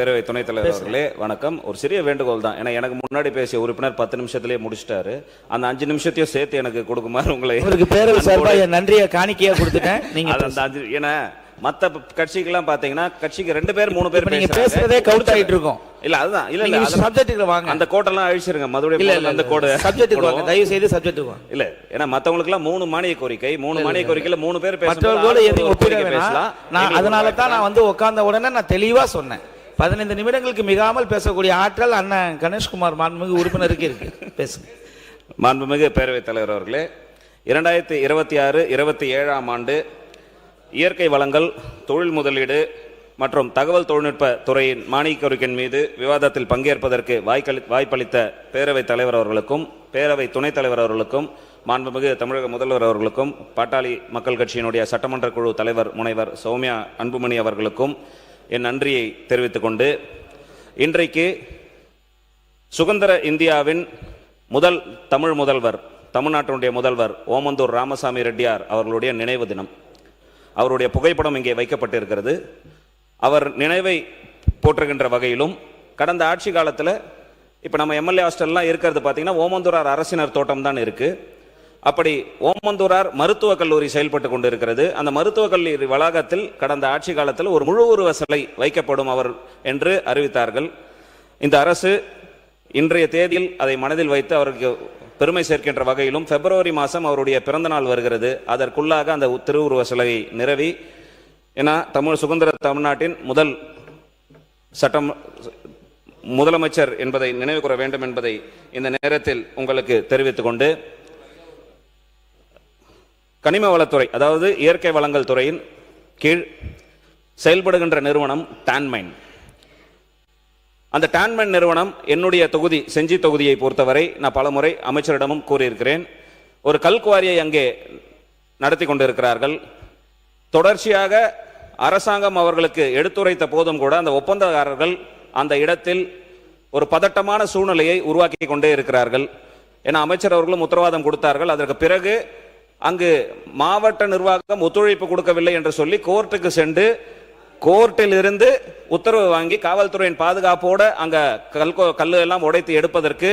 பேரவை துணைத் தலைவர் அவர்களே வணக்கம். ஒரு சிறிய வேண்டுகோள் தான். ஏன்னா எனக்கு முன்னாடி பேசிய உறுப்பினர் 10 நிமிஷத்திலேயே முடிச்சிட்டாரு. அந்த 5 நிமிஷத்தையும் சேர்த்து எனக்கு கொடுக்குமாறு உங்களை பேரவை சார்பாக நன்றியை காணிக்கையா கொடுத்துட்டேன். நீங்க அந்த ஏன்னா மத்த கட்சிக்கெல்லாம் பாத்தீங்கன்னா கட்சிக்கு 2 பேர் 3 பேர் நீங்க பேசுறதே கவுட் ஆயிட்டு இருக்கும். இல்ல அதுதான் இல்ல சப்ஜெக்ட்டுக்கு வாங்க. அந்த கோட்டெல்லாம் அழிச்சிருங்க. மதுரை அந்த கோடு சப்ஜெக்ட்டுக்கு வாங்க. தயவு செய்து சப்ஜெக்ட்டுக்கு வாங்க. இல்ல ஏன்னா மத்தவங்களுக்கு எல்லாம் 3 மானிய கோரிக்கை 3 மானிய கோரிக்கையில 3 பேர் பேசலாம். நான் அதனால தான் நான் வந்து உட்கார்ந்த உடனே நான் தெளிவா சொன்னேன். 15 நிமிடங்களுக்கு மிகாமல் பேசக்கூடிய ஆற்றல் அண்ணன் கணேஷ்குமார் மாண்புமிகு உறுப்பினருக்கு இருக்கு. பேசுங்க. மாண்புமிகு பேரவைத் தலைவர் அவர்களே, 2026-27 ஆண்டு இயற்கை வளங்கள், தொழில் முதலீடு மற்றும் தகவல் தொழில்நுட்ப துறையின் மானிய கோரிக்கையின் மீது விவாதத்தில் பங்கேற்பதற்கு வாய்ப்பளித்த பேரவைத் தலைவர் அவர்களுக்கும் பேரவை துணைத் தலைவர் அவர்களுக்கும் மாண்புமிகு தமிழக முதல்வர் அவர்களுக்கும் பாட்டாளி மக்கள் கட்சியினுடைய சட்டமன்ற குழு தலைவர் முனைவர் சௌமியா அன்புமணி அவர்களுக்கும் என் நன்றியை தெரிவித்துக் கொண்டு, இன்றைக்கு சுதந்திர இந்தியாவின் முதல் தமிழ் முதல்வர், தமிழ்நாட்டினுடைய முதல்வர் ஓமந்தூர் ராமசாமி ரெட்டியார் அவர்களுடைய நினைவு தினம். அவருடைய புகைப்படம் இங்கே வைக்கப்பட்டிருக்கிறது. அவர் நினைவை போற்றுகின்ற வகையிலும் கடந்த ஆட்சி காலத்தில் இப்போ நம்ம எம்எல்ஏ ஹாஸ்டல்லாம் இருக்கிறது பார்த்தீங்கன்னா ஓமந்தூரார் அரசினர் தோட்டம் தான் இருக்குது. அப்படி ஓமந்தூரார் மருத்துவக் கல்லூரி செயல்பட்டு கொண்டு இருக்கிறது. அந்த மருத்துவக் கல்லூரி வளாகத்தில் கடந்த ஆட்சி காலத்தில் ஒரு முழு உருவ சிலை வைக்கப்படும் அவர் என்று அறிவித்தார்கள். இந்த அரசு இன்றைய தேதியில் அதை மனதில் வைத்து அவருக்கு பெருமை சேர்க்கின்ற வகையிலும் பிப்ரவரி மாதம் அவருடைய பிறந்த நாள் வருகிறது. அதற்குள்ளாக அந்த திருவுருவ சிலையை நிறுவி, ஏன்னா சுதந்திர தமிழ்நாட்டின் முதலமைச்சர் என்பதை நினைவு கூற வேண்டும் என்பதை இந்த நேரத்தில் உங்களுக்கு தெரிவித்துக் கொண்டு, கனிம வளத்துறை அதாவது இயற்கை வளங்கள் துறையின் கீழ் செயல்படுகின்ற நிறுவனம் டான்மைன். அந்த டான்மைன் நிறுவனம் என்னுடைய தொகுதி செஞ்சி தொகுதியை பொறுத்தவரை நான் பலமுறை அமைச்சரிடமும் கூறியிருக்கிறேன். ஒரு கல்குவாரியை அங்கே நடத்தி கொண்டிருக்கிறார்கள். தொடர்ச்சியாக அரசாங்கம் அவர்களுக்கு எடுத்துரைத்த போதும் கூட அந்த ஒப்பந்தக்காரர்கள் அந்த இடத்தில் ஒரு பதட்டமான சூழ்நிலையை உருவாக்கி கொண்டே இருக்கிறார்கள். ஏன்னா அமைச்சர் அவர்களும் உத்தரவாதம் கொடுத்தார்கள். அதற்கு பிறகு அங்கு மாவட்ட நிர்வாகம் ஒத்துழைப்பு கொடுக்கவில்லை என்று சொல்லி கோர்ட்டுக்கு சென்று கோர்ட்டில் இருந்து உத்தரவு வாங்கி காவல்துறையின் பாதுகாப்போடு அங்க கல்லு எல்லாம் உடைத்து எடுப்பதற்கு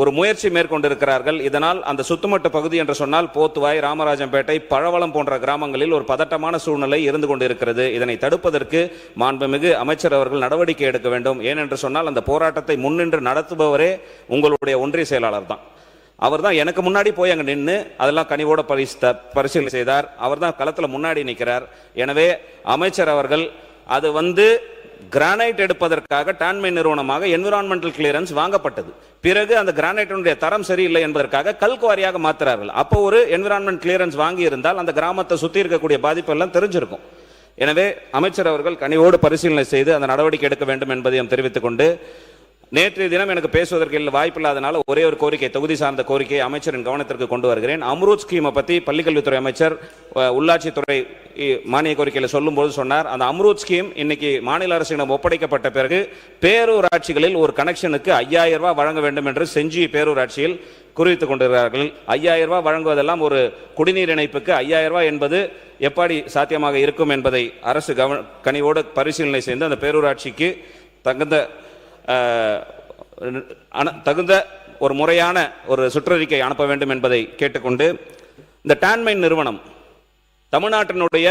ஒரு முயற்சி மேற்கொண்டிருக்கிறார்கள். இதனால் அந்த சுத்துமட்டு பகுதி என்று சொன்னால் போத்துவாய், ராமராஜம்பேட்டை, பழவளம் போன்ற கிராமங்களில் ஒரு பதட்டமான சூழ்நிலை இருந்து கொண்டிருக்கிறது. இதனை தடுப்பதற்கு மாண்புமிகு அமைச்சர் அவர்கள் நடவடிக்கை எடுக்க வேண்டும். ஏனென்று சொன்னால் அந்த போராட்டத்தை முன்னின்று நடத்துபவரே உங்களுடைய ஒன்றிய செயலாளர் தான். அவர் தான் எனக்கு முன்னாடி போய் அங்கே நின்று அதெல்லாம் கனிவோட பரிசீலனை செய்தார். அவர் தான் களத்தில் முன்னாடி நிற்கிறார். எனவே அமைச்சர் அவர்கள் அது கிரானைட் எடுப்பதற்காக டான்மைன் நிறுவனமாக என்விரான்மெண்டல் கிளியரன்ஸ் வாங்கப்பட்டது. பிறகு அந்த கிரானைட்டினுடைய தரம் சரியில்லை என்பதற்காக கல்குவாரியாக மாற்றுறார்கள். அப்போ ஒரு என்விரான்மெண்ட் கிளியரன்ஸ் வாங்கி இருந்தால் அந்த கிராமத்தை சுற்றி இருக்கக்கூடிய பாதிப்பு எல்லாம் தெரிஞ்சிருக்கும். எனவே அமைச்சர் அவர்கள் கனிவோடு பரிசீலனை செய்து அந்த நடவடிக்கை எடுக்க வேண்டும் என்பதையும் தெரிவித்துக் கொண்டு, நேற்றைய தினம் எனக்கு பேசுவதற்கு வாய்ப்பில்லாதனால ஒரே ஒரு கோரிக்கை, தொகுதி சார்ந்த கோரிக்கை அமைச்சரின் கவனத்திற்கு கொண்டு வருகிறேன். அம்ரூத் ஸ்கீமை பற்றி பள்ளிக்கல்வித்துறை அமைச்சர் உள்ளாட்சித்துறை மானிய கோரிக்கையில் சொல்லும்போது சொன்னார், அந்த அம்ரூத் ஸ்கீம் இன்னைக்கு மாநில அரசிடம் ஒப்படைக்கப்பட்ட பிறகு பேரூராட்சிகளில் ஒரு கனெக்ஷனுக்கு 5000 ரூபாய் வழங்க வேண்டும் என்று செஞ்சி பேரூராட்சியில் குறித்துக் கொண்டிருக்கிறார்கள். 5000 ரூபாய் வழங்குவதெல்லாம் ஒரு குடிநீர் இணைப்புக்கு 5000 ரூபாய் என்பது எப்படி சாத்தியமாக இருக்கும் என்பதை அரசு கனிவோடு பரிசீலனை செய்து அந்த பேரூராட்சிக்கு தகுந்த ஒரு முறையான ஒரு சுற்றறிக்கை அனுப்ப வேண்டும் என்பதை கேட்டுக்கொண்டு, இந்த டான்மைன் நிறுவனம் தமிழ்நாட்டினுடைய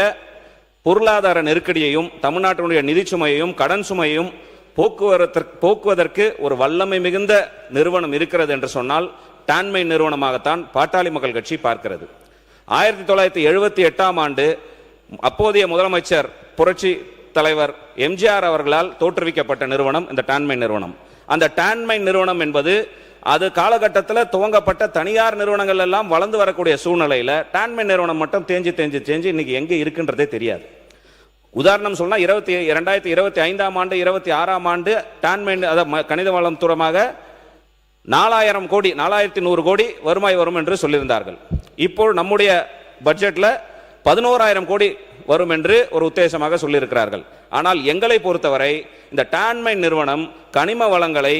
பொருளாதார நெருக்கடியையும் தமிழ்நாட்டினுடைய நிதி சுமையையும் கடன் சுமையையும் போக்குவதற்கு ஒரு வல்லமை மிகுந்த நிறுவனம் இருக்கிறது என்று சொன்னால் டான்மைன் நிறுவனமாகத்தான் பாட்டாளி மக்கள் கட்சி பார்க்கிறது. 1978 ஆண்டு அப்போதைய முதலமைச்சர் புரட்சி தலைவர் எம்ஜிஆர் அவர்களால் தோற்றுவிக்கப்பட்ட நிறுவனம் இந்த டான்மைன் நிறுவனம். அந்த டான்மைன் நிறுவனம் என்பது அது காலகட்டத்தில் துவங்கப்பட்ட தனியார் நிறுவனங்கள் எல்லாம் வளர்ந்து வரக்கூடிய சூழ்நிலையில் டான்மைன் நிறுவனம் மட்டும் தேஞ்சு இன்னைக்கு எங்கே இருக்குன்றதே தெரியாது. உதாரணம் சொன்னா 2025 ஆண்டு 26 ஆண்டு டான்மைன் கணித வளம் தூரமாக 4000 கோடி 4100 கோடி வருமாய் வரும் என்று சொல்லியிருந்தார்கள். இப்போ நம்முடைய பட்ஜெட்ல 11000 கோடி வரும் என்று ஒரு உத்தேசமாக சொல்லியிருக்கிறார்கள். ஆனால் எங்களை பொறுத்தவரை இந்த டான்மைன் நிறுவனம் கனிம வளங்களை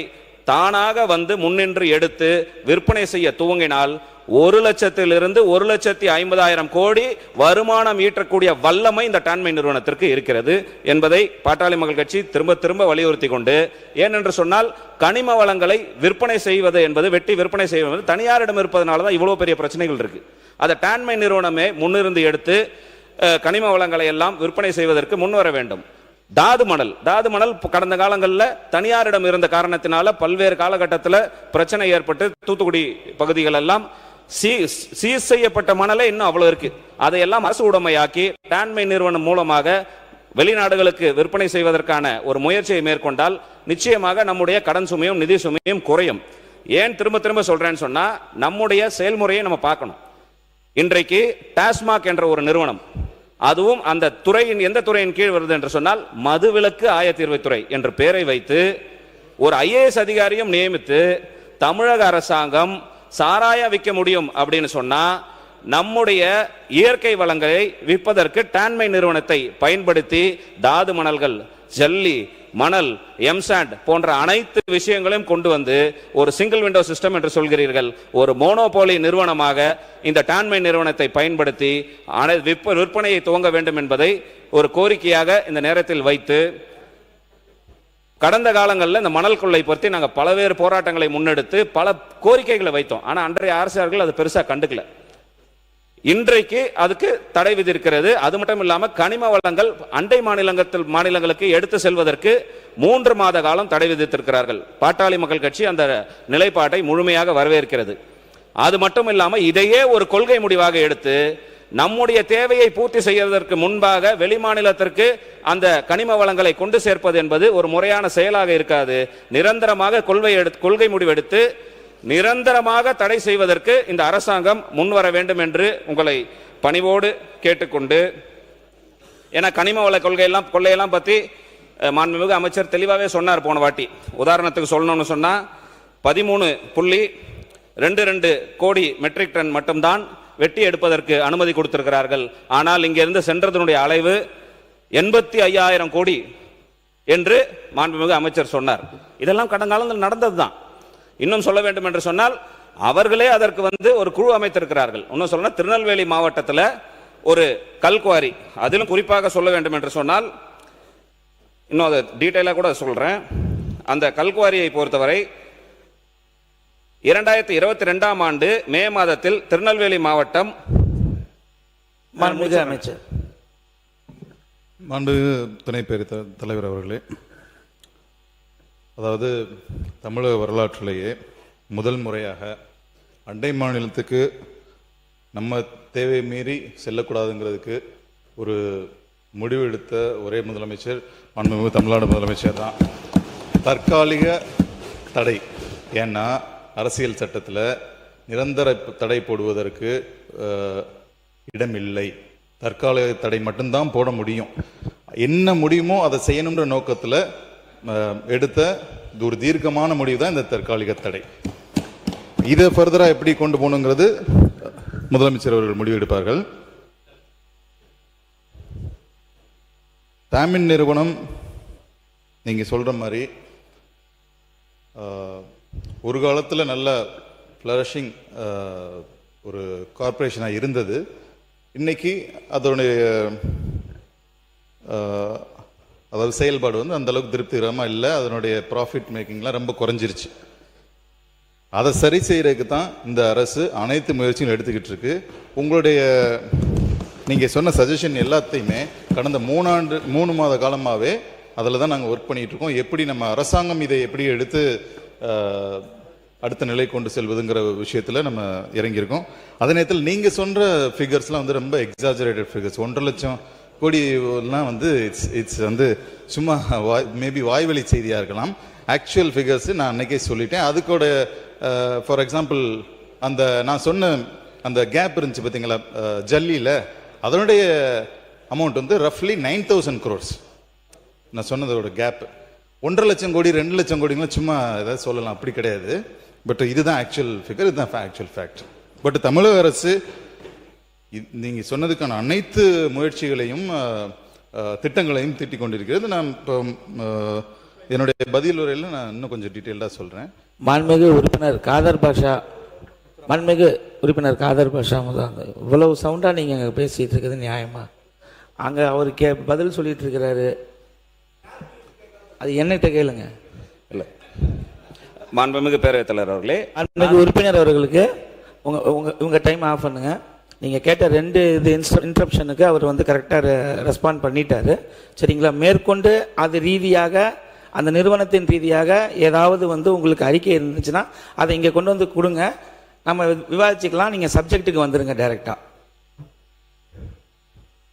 தானாக வந்து முன்னின்று எடுத்து விற்பனை செய்ய துவங்கினால் 1,00,000 1,50,000 கோடி வருமானம் ஈட்டக்கூடிய வல்லமை இந்த டான்மை நிறுவனத்திற்கு இருக்கிறது என்பதை பாட்டாளி மக்கள் கட்சி திரும்ப திரும்ப வலியுறுத்தி கொண்டு, ஏனென்று சொன்னால் கனிம வளங்களை விற்பனை செய்வது என்பது, வெட்டி விற்பனை செய்வது தனியாரிடம் இருப்பதனால தான் இவ்வளவு பெரிய பிரச்சனைகள் இருக்கு. அதை டான்மை நிறுவனமே முன்னிருந்து எடுத்து கனிம வளங்களை எல்லாம் விற்பனை செய்வதற்கு முன்வர வேண்டும். தாது மணல் கடந்த காலங்களில் தனியாரிடம் இருந்த காரணத்தினால பல்வேறு காலகட்டத்தில் பிரச்சனை ஏற்பட்டு தூத்துக்குடி பகுதிகள் எல்லாம் சீஸ் செய்யப்பட்ட மணலே இன்னும் அவ்வளவு இருக்கு. அதையெல்லாம் அரசு உடைமையாக்கி டான்மை நிறுவனம் மூலமாக வெளிநாடுகளுக்கு விற்பனை செய்வதற்கான ஒரு முயற்சியை மேற்கொண்டால் நிச்சயமாக நம்முடைய கடன் சுமையும் நிதி சுமையும் குறையும். ஏன் திரும்ப திரும்ப சொல்றேன்னு சொன்னா, நம்முடைய செயல்முறையை நம்ம பார்க்கணும். இன்றைக்கு டாஸ்மாக் என்ற ஒரு நிறுவனம், அதுவும் அந்த துறையின் எந்த துறையின் கீழ் வருது என்று சொன்னால் மதுவிலக்கு ஆயத்தீர்வைத்துறை என்ற பெயரை வைத்து ஒரு IAS அதிகாரியும் நியமித்து தமிழக அரசாங்கம் சாராய விற்க முடியும் அப்படின்னு சொன்னா, நம்முடைய இயற்கை வளங்களை விற்பதற்கு டான்மை நிறுவனத்தை பயன்படுத்தி தாது மணல்கள், ஜல்லி, மணல், எம்சாண்ட் போன்ற அனைத்து விஷயங்களையும் கொண்டு வந்து ஒரு சிங்கிள் விண்டோ சிஸ்டம் என்று சொல்கிறீர்கள், ஒரு மோனோபோலி நிறுவனமாக இந்த டான்மை நிறுவனத்தை பயன்படுத்தி விற்பனையை துவங்க வேண்டும் என்பதை ஒரு கோரிக்கையாக இந்த நேரத்தில் வைத்து, கடந்த காலங்களில் இந்த மணல் கொள்ளை பற்றி நாங்கள் பல்வேறு போராட்டங்களை முன்னெடுத்து பல கோரிக்கைகளை வைத்தோம். ஆனால் அன்றைய அரசார்கள் அது பெருசாக கண்டுக்கல. இன்றைக்கு அதுக்கு தடை விதிக்கிறது. அது மட்டும் இல்லாமல் கனிம வளங்கள் அண்டை மாநிலங்களுக்கு எடுத்து செல்வதற்கு 3 மாத காலம் தடை விதித்திருக்கிறார்கள். பாட்டாளி மக்கள் கட்சி அந்த நிலைப்பாட்டை முழுமையாக வரவேற்கிறது. அது மட்டும் இல்லாமல் இதையே ஒரு கொள்கை முடிவாக எடுத்து நம்முடைய தேவையை பூர்த்தி செய்வதற்கு முன்பாக வெளிமாநிலத்திற்கு அந்த கனிம வளங்களை கொண்டு சேர்ப்பது என்பது ஒரு முறையான செயலாக இருக்காது. நிரந்தரமாக கொள்கை முடிவெடுத்து நிரந்தரமாக தடை செய்வதற்கு இந்த அரசாங்கம் முன்வர வேண்டும் என்று உங்களை பணிவோடு கேட்டுக்கொண்டு, ஏன்னா கனிம வள கொள்ளையெல்லாம் பற்றி மாண்புமிகு அமைச்சர் தெளிவாகவே சொன்னார் போன வாட்டி. உதாரணத்துக்கு சொல்லணும்னு சொன்னா 13.22 கோடி மெட்ரிக் டன் மட்டும்தான் வெட்டி எடுப்பதற்கு அனுமதி கொடுத்திருக்கிறார்கள். ஆனால் இங்கிருந்து சென்றதனுடைய அளவு 85,000 கோடி என்று மாண்புமிகு அமைச்சர் சொன்னார். இதெல்லாம் கடந்த காலத்தில் நடந்ததுதான். இன்னும் சொல்ல வேண்டும் என்று சொன்னால் அவர்களே அதற்கு ஒரு குழு அமைத்திருக்கிறார்கள். இன்னும் சொல்ல திருநெல்வேலி மாவட்டத்தில் ஒரு கல்குவாரி, அதிலும் குறிப்பாக சொல்ல வேண்டும் என்று சொன்னால், இன்னும் அதை டீட்டெயிலாக கூட சொல்றேன். அந்த கல்குவாரியை பொறுத்தவரை 2022ஆம் ஆண்டு மே மாதத்தில் திருநெல்வேலி மாவட்டம் அமைச்சர் மாண்புமிகு துணை பேரவைத் தலைவர் அவர்களே, அதாவது தமிழக வரலாற்றிலேயே முதல் முறையாக அண்டை மாநிலத்துக்கு நம்ம தேவை மீறி செல்லக்கூடாதுங்கிறதுக்கு ஒரு முடிவு எடுத்த ஒரே முதலமைச்சர் மாண்புமிகு தமிழ்நாடு முதலமைச்சர் தான். தற்காலிக தடை, ஏன்னா அரசியல் சட்டத்தில் நிரந்தர தடை போடுவதற்கு இடமில்லை. தற்காலிக தடை மட்டும்தான் போட முடியும். என்ன முடியுமோ அதை செய்யணுன்ற நோக்கத்தில் எடுத்த ஒரு தீர்க்கமான முடிவு தான் இந்த தற்காலிக தடை. இதை ஃபர்தரா எப்படி கொண்டு போகணுங்கிறது முதலமைச்சர் அவர்கள் முடிவு எடுப்பார்கள். டாமின் நிறுவனம் நீங்க சொல்ற மாதிரி ஒரு காலத்தில் நல்ல ஃப்ளரிஷிங் ஒரு கார்பரேஷனாக இருந்தது. இன்னைக்கு அதோடைய அதாவது செயல்பாடு அந்த அளவுக்கு திருப்திகரமாக இல்லை. அதனுடைய ப்ராஃபிட் மேக்கிங்லாம் ரொம்ப குறைஞ்சிருச்சு. அதை சரி செய்யறதுக்கு தான் இந்த அரசு அனைத்து முயற்சியும் எடுத்துக்கிட்டு இருக்கு. உங்களுடைய நீங்கள் சொன்ன சஜஷன் எல்லாத்தையுமே கடந்த 3 மாத காலமாகவே அதில் தான் நாங்கள் ஒர்க் பண்ணிட்டு இருக்கோம். எப்படி நம்ம அரசாங்கம் இதை எப்படி எடுத்து அடுத்த நிலை கொண்டு செல்வதுங்கிற விஷயத்தில் நம்ம இறங்கியிருக்கோம். அதே நேரத்தில் நீங்கள் சொல்கிற ஃபிகர்ஸ்லாம் ரொம்ப எக்ஸாஜரேட்டட் ஃபிகர்ஸ். 1.5 லட்சம் கோடிலாம் இட்ஸ் சும்மா மேபி வாய்வழி செய்தியாக இருக்கலாம். ஆக்சுவல் ஃபிகர்ஸ் நான் அன்னைக்கே சொல்லிட்டேன். அதுக்கூட ஃபார் எக்ஸாம்பிள் அந்த நான் சொன்ன அந்த கேப் இருந்துச்சு பார்த்தீங்களா ஜல்லியில், அதனுடைய அமௌண்ட் ரஃப்லி 9,000 crores. நான் சொன்னதோட கேப் 1.5 லட்சம் கோடி 2 லட்சம் கோடிங்களாம் சும்மா ஏதாவது சொல்லலாம், அப்படி கிடையாது. பட் இதுதான் ஆக்சுவல் ஃபிகர், இதுதான் ஆக்சுவல் ஃபேக்ட். பட் தமிழக அரசு நீங்கள் சொன்னதுக்கான அனைத்து முயற்சிகளையும் திட்டங்களையும் திட்டிக் கொண்டிருக்கிறது. நான் இப்போ என்னுடைய பதில் உரையில் நான் இன்னும் கொஞ்சம் டீட்டெயில்டாக சொல்கிறேன். மாண்புமிகு உறுப்பினர் காதர் பாஷா, மாண்புமிகு உறுப்பினர் காதர் பாஷா முதல் இவ்வளவு சவுண்டாக நீங்கள் அங்கே பேசிகிட்டு இருக்கிறது நியாயமா? அங்கே அவர் பதில் சொல்லிட்டு இருக்கிறாரு, அது என்னகிட்ட கேளுங்க. இல்லை, மாண்புமிகு பேரவைத் தலைவர் அவர்களே, மாண்புமிகு உறுப்பினர் அவர்களுக்கு உங்க டைம் ஆஃப் பண்ணுங்க. நீங்கள் கேட்ட 2 இன்டரப்ஷனுக்கு அவர் வந்து கரெக்டாக ரெஸ்பாண்ட் பண்ணிட்டாரு. சரிங்களா? மேற்கொண்டு அது ரீதியாக அந்த நிறுவனத்தின் ரீதியாக ஏதாவது வந்து உங்களுக்கு அறிக்கை இருந்துச்சுன்னா அதை இங்கே கொண்டு வந்து கொடுங்க, நம்ம விவாதிச்சுக்கலாம். நீங்கள் சப்ஜெக்ட்டுக்கு வந்துடுங்க டைரெக்டாக.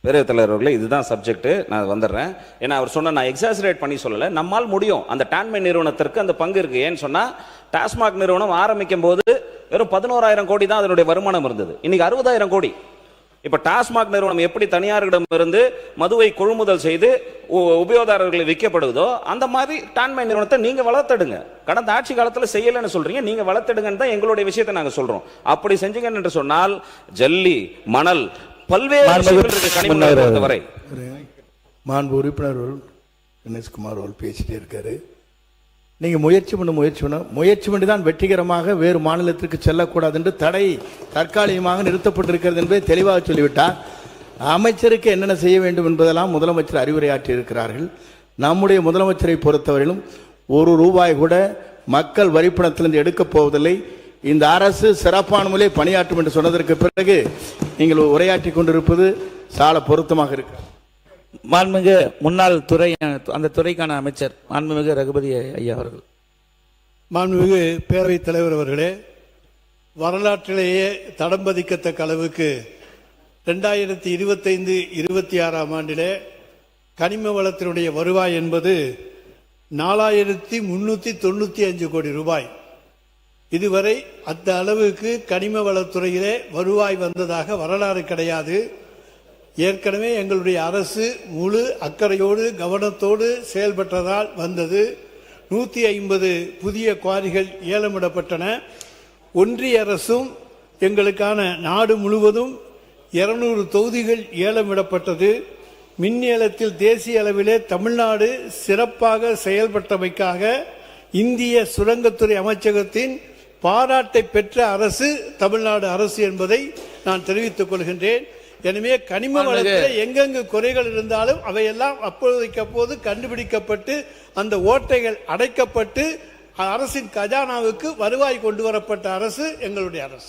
பேரவைத் தலைவர் அவர்களே, இதுதான் சப்ஜெக்ட், நான் வந்துடுறேன். ஏன்னா அவர் சொன்ன, நான் எக்ஸாசரேட் பண்ணி சொல்லலை, நம்மால் முடியும். அந்த டான்மை நிறுவனத்திற்கு அந்த பங்கு இருக்குது. ஏன்னு சொன்னால் டாஸ்மாக் நிறுவனம் ஆரம்பிக்கும் போது வெறும் 11,000 கோடி தான் அதனுடைய வருமானம் இருந்தது. இன்னைக்கு 60,000 கோடி. இப்போ டாஸ்மாக் நிறுவனம் எப்படி தனியாரிடம் இருந்து மதுவை கொள்முதல் செய்து உபயோகதாரர்களை விற்கப்படுவதோ அந்த மாதிரி டான்மை நிறுவனத்தை நீங்க வளர்த்தெடுங்க. கடந்த ஆட்சி காலத்தில் செய்யலைன்னு சொல்றீங்க, நீங்க வளர்த்தெடுங்கன்னு தான் எங்களுடைய விஷயத்தை நாங்கள் சொல்றோம். அப்படி செஞ்சீங்கன்னு என்று சொன்னால் ஜல்லி, மணல், பல்வேறு கனிமங்களை பொறுத்தவரை மாண்பு உறுப்பினர் கணேஷ்குமார் அவர்கள் பேசிட்டே இருக்காரு. நீங்க முயற்சி பண்ணி தான் வெற்றிகரமாக வேறு மாநிலத்திற்கு செல்லக்கூடாது என்று தடை தற்காலிகமாக நிறுத்தப்பட்டிருக்கிறது என்பதை தெளிவாக சொல்லிவிட்டார். அமைச்சருக்கு என்னென்ன செய்ய வேண்டும் என்பதெல்லாம் முதலமைச்சர் அறிவுரையாற்றி இருக்கிறார்கள். நம்முடைய முதலமைச்சரை பொறுத்தவரையிலும் ₹1 கூட மக்கள் வரிப்பணத்திலிருந்து எடுக்கப் போவதில்லை. இந்த அரசு சிறப்பான முறையில் பணியாற்றும் என்று சொன்னதற்கு பிறகு நீங்கள் உரையாற்றி கொண்டிருப்பது சால பொருத்தமாக இருக்கு. மாண்புமிகு முன்னாள் துறை, அந்த துறைக்கான அமைச்சர் மாண்புமிகு ரகுபதி ஐயா அவர்கள். மாண்புமிகு பேரவைத் தலைவர் அவர்களே, வரலாற்றிலேயே தடம் பதிக்கத்தக்க அளவுக்கு 2025-26 ஆண்டிலே கனிம வளத்தினுடைய வருவாய் என்பது 4,395 கோடி ரூபாய். இதுவரை அந்த அளவுக்கு கனிம வளத்துறையிலே வருவாய் வந்ததாக வரலாறு கிடையாது. ஏற்கனவே எங்களுடைய அரசு முழு அக்கறையோடு கவனத்தோடு செயல்பட்டதால் வந்தது. 150 புதிய குவாரிகள் ஏலமிடப்பட்டன. ஒன்றிய அரசும் எங்களுக்கான நாடு முழுவதும் 200 தொகுதிகள் ஏலமிடப்பட்டது. மின் ஏலத்தில் தேசிய அளவிலே தமிழ்நாடு சிறப்பாக செயல்பட்டமைக்காக இந்திய சுரங்கத்துறை அமைச்சகத்தின் பாராட்டை பெற்ற அரசு தமிழ்நாடு அரசு என்பதை நான் தெரிவித்துக் கொள்கின்றேன். எனவே கனிம வளத்தில் எங்கெங்கு குறைகள் இருந்தாலும் அவையெல்லாம் அப்போது கண்டுபிடிக்கப்பட்டு அந்த ஓட்டைகள் அடைக்கப்பட்டு அரசின் கஜானாவுக்கு வருவாய் கொண்டு வரப்பட்ட அரசு எங்களுடைய அரசு.